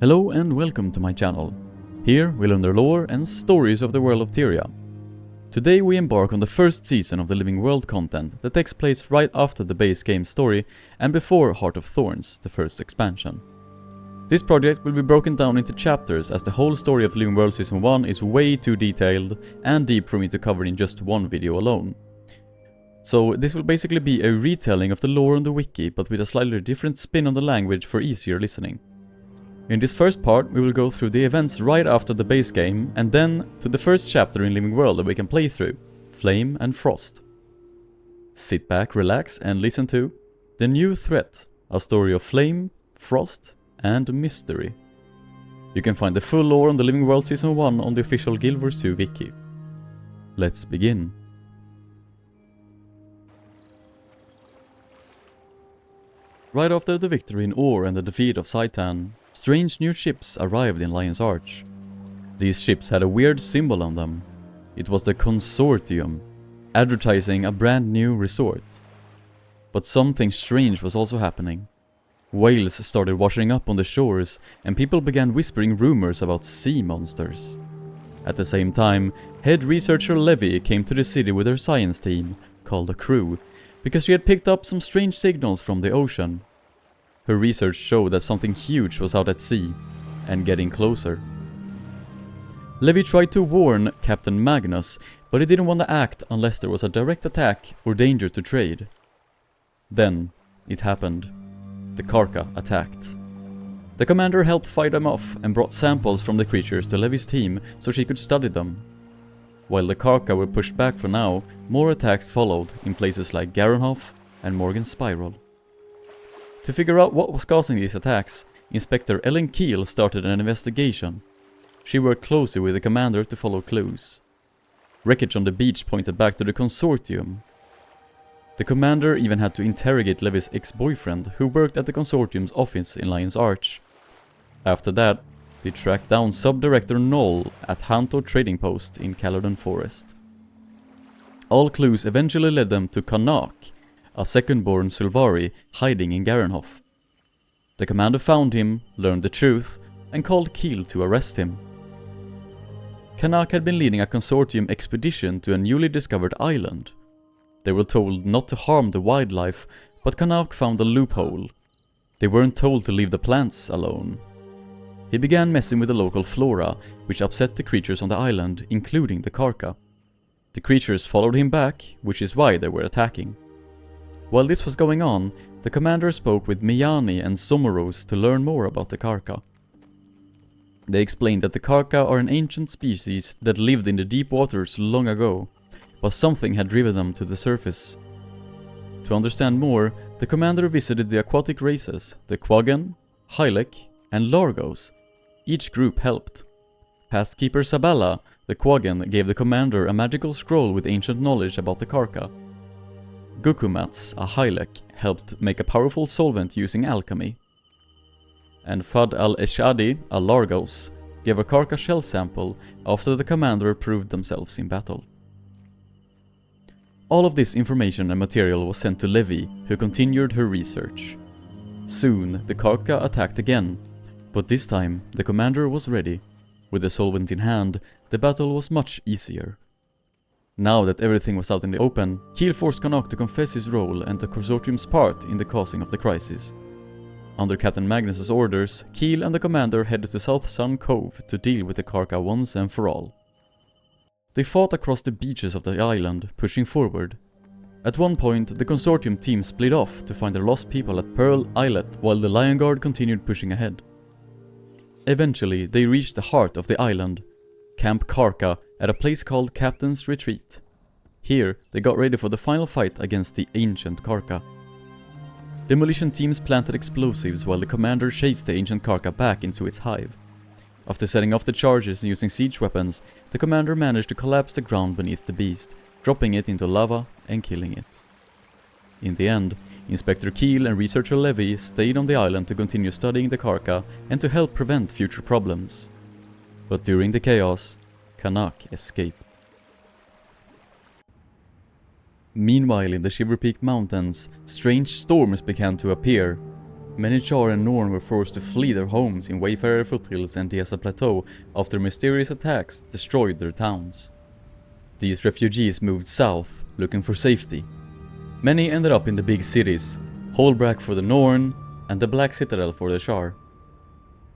Hello and welcome to my channel. Here we learn the lore and stories of the world of Tyria. Today we embark on the first season of the Living World content that takes place right after the base game story and before Heart of Thorns, the first expansion. This project will be broken down into chapters as the whole story of Living World Season 1 is way too detailed and deep for me to cover in just one video alone. So this will basically be a retelling of the lore on the wiki, but with a slightly different spin on the language for easier listening. In this first part we will go through the events right after the base game and then to the first chapter in Living World that we can play through, Flame and Frost. Sit back, relax and listen to The New Threat, a story of flame, frost and mystery. You can find the full lore on the Living World Season 1 on the official Guild Wars 2 wiki. Let's begin. Right after the victory in Ore and the defeat of Saitan, strange new ships arrived in Lion's Arch. These ships had a weird symbol on them. It was the Consortium, advertising a brand new resort. But something strange was also happening. Whales started washing up on the shores, and people began whispering rumors about sea monsters. At the same time, head researcher Levy came to the city with her science team, called a crew, because she had picked up some strange signals from the ocean. Her research showed that something huge was out at sea, and getting closer. Levy tried to warn Captain Magnus, but he didn't want to act unless there was a direct attack or danger to trade. Then, it happened. The Karka attacked. The commander helped fight them off and brought samples from the creatures to Levy's team so she could study them. While the Karka were pushed back for now, more attacks followed in places like Garenhof and Morgan's Spiral. To figure out what was causing these attacks, Inspector Ellen Keel started an investigation. She worked closely with the commander to follow clues. Wreckage on the beach pointed back to the Consortium. The commander even had to interrogate Levy's ex-boyfriend, who worked at the Consortium's office in Lion's Arch. After that, they tracked down Sub-Director Knoll at Hanto Trading Post in Caledon Forest. All clues eventually led them to Kanak, a second-born Sylvari hiding in Garenhof. The commander found him, learned the truth, and called Keel to arrest him. Kanak had been leading a Consortium expedition to a newly discovered island. They were told not to harm the wildlife, but Kanak found a loophole. They weren't told to leave the plants alone. He began messing with the local flora, which upset the creatures on the island, including the Karka. The creatures followed him back, which is why they were attacking. While this was going on, the commander spoke with Miyani and Somoros to learn more about the Karka. They explained that the Karka are an ancient species that lived in the deep waters long ago, but something had driven them to the surface. To understand more, the commander visited the aquatic races, the Quaggan, Hylek, and Largos. Each group helped. Past Keeper Sabala, the Quaggan, gave the commander a magical scroll with ancient knowledge about the Karka. Gukumats, a Hylek, helped make a powerful solvent using alchemy. And Fad al-Eshadi, a Largos, gave a Karka shell sample after the commander proved themselves in battle. All of this information and material was sent to Levy, who continued her research. Soon, the Karka attacked again, but this time the commander was ready. With the solvent in hand, the battle was much easier. Now that everything was out in the open, Keel forced Kanak to confess his role and the Consortium's part in the causing of the crisis. Under Captain Magnus's orders, Keel and the commander headed to South Sun Cove to deal with the Karka once and for all. They fought across the beaches of the island, pushing forward. At one point, the Consortium team split off to find their lost people at Pearl Islet, while the Lion Guard continued pushing ahead. Eventually, they reached the heart of the island, Camp Karka, at a place called Captain's Retreat. Here, they got ready for the final fight against the ancient Karka. Demolition teams planted explosives while the commander chased the ancient Karka back into its hive. After setting off the charges and using siege weapons, the commander managed to collapse the ground beneath the beast, dropping it into lava and killing it. In the end, Inspector Keel and researcher Levy stayed on the island to continue studying the Karka and to help prevent future problems. But during the chaos, Kanak escaped. Meanwhile, in the Shiver Peak Mountains, strange storms began to appear. Many Char and Norn were forced to flee their homes in Wayfarer Foothills and Diasa Plateau after mysterious attacks destroyed their towns. These refugees moved south, looking for safety. Many ended up in the big cities, Holbrack for the Norn, and the Black Citadel for the Char.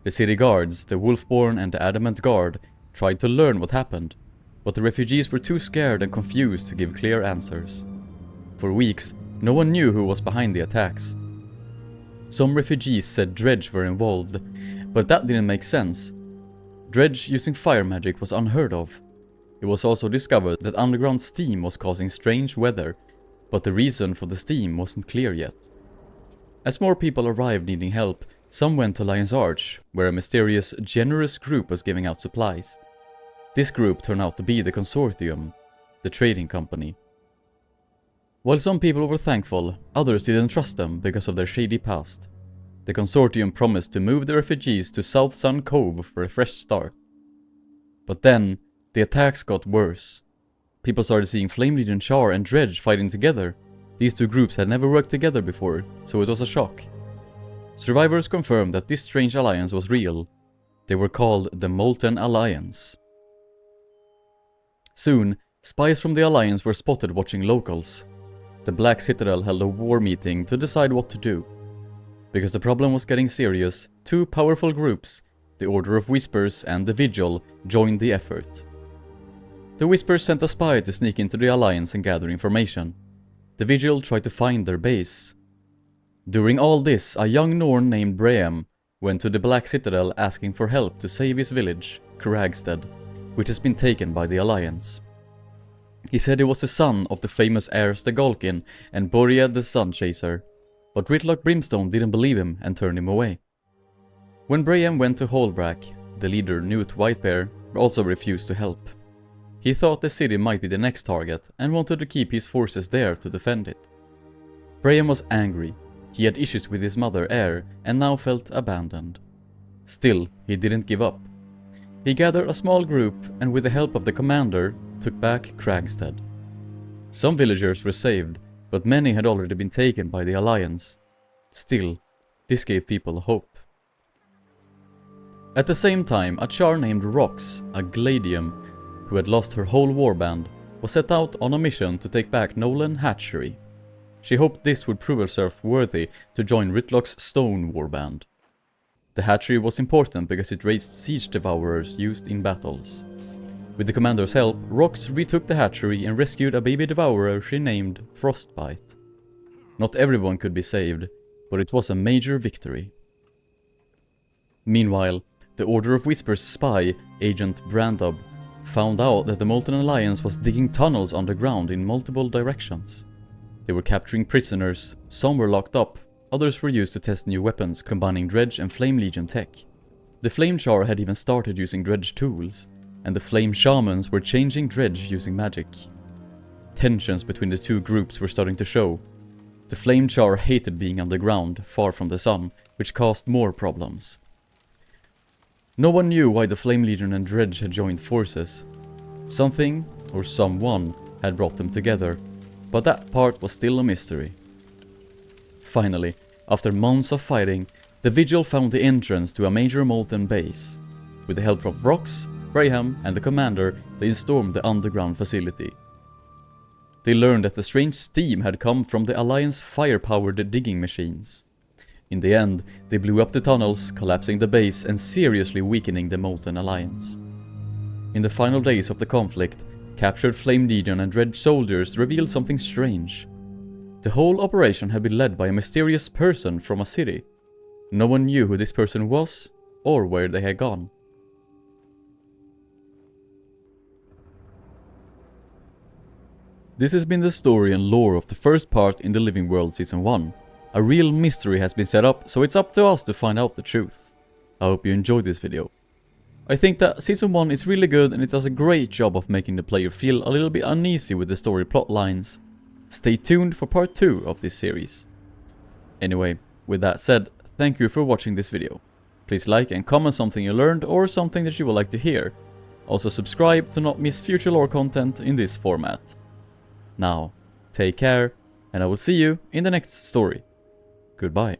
The city guards, the Wolfborn and the Adamant Guard, tried to learn what happened, but the refugees were too scared and confused to give clear answers. For weeks, no one knew who was behind the attacks. Some refugees said Dredge were involved, but that didn't make sense. Dredge using fire magic was unheard of. It was also discovered that underground steam was causing strange weather, but the reason for the steam wasn't clear yet. As more people arrived needing help, some went to Lion's Arch, where a mysterious, generous group was giving out supplies. This group turned out to be the Consortium, the trading company. While some people were thankful, others didn't trust them because of their shady past. The Consortium promised to move the refugees to South Sun Cove for a fresh start. But then, the attacks got worse. People started seeing Flame Legion Char and Dredge fighting together. These two groups had never worked together before, so it was a shock. Survivors confirmed that this strange alliance was real. They were called the Molten Alliance. Soon, spies from the Alliance were spotted watching locals. The Black Citadel held a war meeting to decide what to do. Because the problem was getting serious, two powerful groups, the Order of Whispers and the Vigil, joined the effort. The Whispers sent a spy to sneak into the Alliance and gather information. The Vigil tried to find their base. During all this, a young Norn named Braham went to the Black Citadel asking for help to save his village, Kragstead, which has been taken by the Alliance. He said he was the son of the famous heir Stegolkin and Boread the Sun Chaser, but Whitlock Brimstone didn't believe him and turned him away. When Braham went to Holbrack, the leader Newt Whitebear also refused to help. He thought the city might be the next target and wanted to keep his forces there to defend it. Braham was angry. He had issues with his mother Heir and now felt abandoned. Still, he didn't give up. He gathered a small group and with the help of the commander, took back Kragstead. Some villagers were saved, but many had already been taken by the Alliance. Still, this gave people hope. At the same time, a Char named Rox, a Gladium, who had lost her whole warband, was set out on a mission to take back Nolan Hatchery. She hoped this would prove herself worthy to join Ritlock's Stone warband. The hatchery was important because it raised siege devourers used in battles. With the commander's help, Rox retook the hatchery and rescued a baby devourer she named Frostbite. Not everyone could be saved, but it was a major victory. Meanwhile, the Order of Whispers spy, Agent Brandub, found out that the Molten Alliance was digging tunnels underground in multiple directions. They were capturing prisoners, some were locked up, others were used to test new weapons combining Dredge and Flame Legion tech. The Flame Char had even started using Dredge tools, and the Flame Shamans were changing Dredge using magic. Tensions between the two groups were starting to show. The Flame Char hated being underground, far from the sun, which caused more problems. No one knew why the Flame Legion and Dredge had joined forces. Something, or someone, had brought them together, but that part was still a mystery. Finally, after months of fighting, the Vigil found the entrance to a major molten base. With the help from Rox, Braham and the commander, they stormed the underground facility. They learned that the strange steam had come from the Alliance fire-powered digging machines. In the end, they blew up the tunnels, collapsing the base and seriously weakening the Molten Alliance. In the final days of the conflict, captured Flame Legion and Dredge soldiers revealed something strange. The whole operation had been led by a mysterious person from a city. No one knew who this person was, or where they had gone. This has been the story and lore of the first part in the Living World Season 1. A real mystery has been set up, so it's up to us to find out the truth. I hope you enjoyed this video. I think that Season 1 is really good and it does a great job of making the player feel a little bit uneasy with the story plot lines. Stay tuned for part 2 of this series. Anyway, with that said, thank you for watching this video. Please like and comment something you learned or something that you would like to hear. Also subscribe to not miss future lore content in this format. Now, take care, and I will see you in the next story. Goodbye.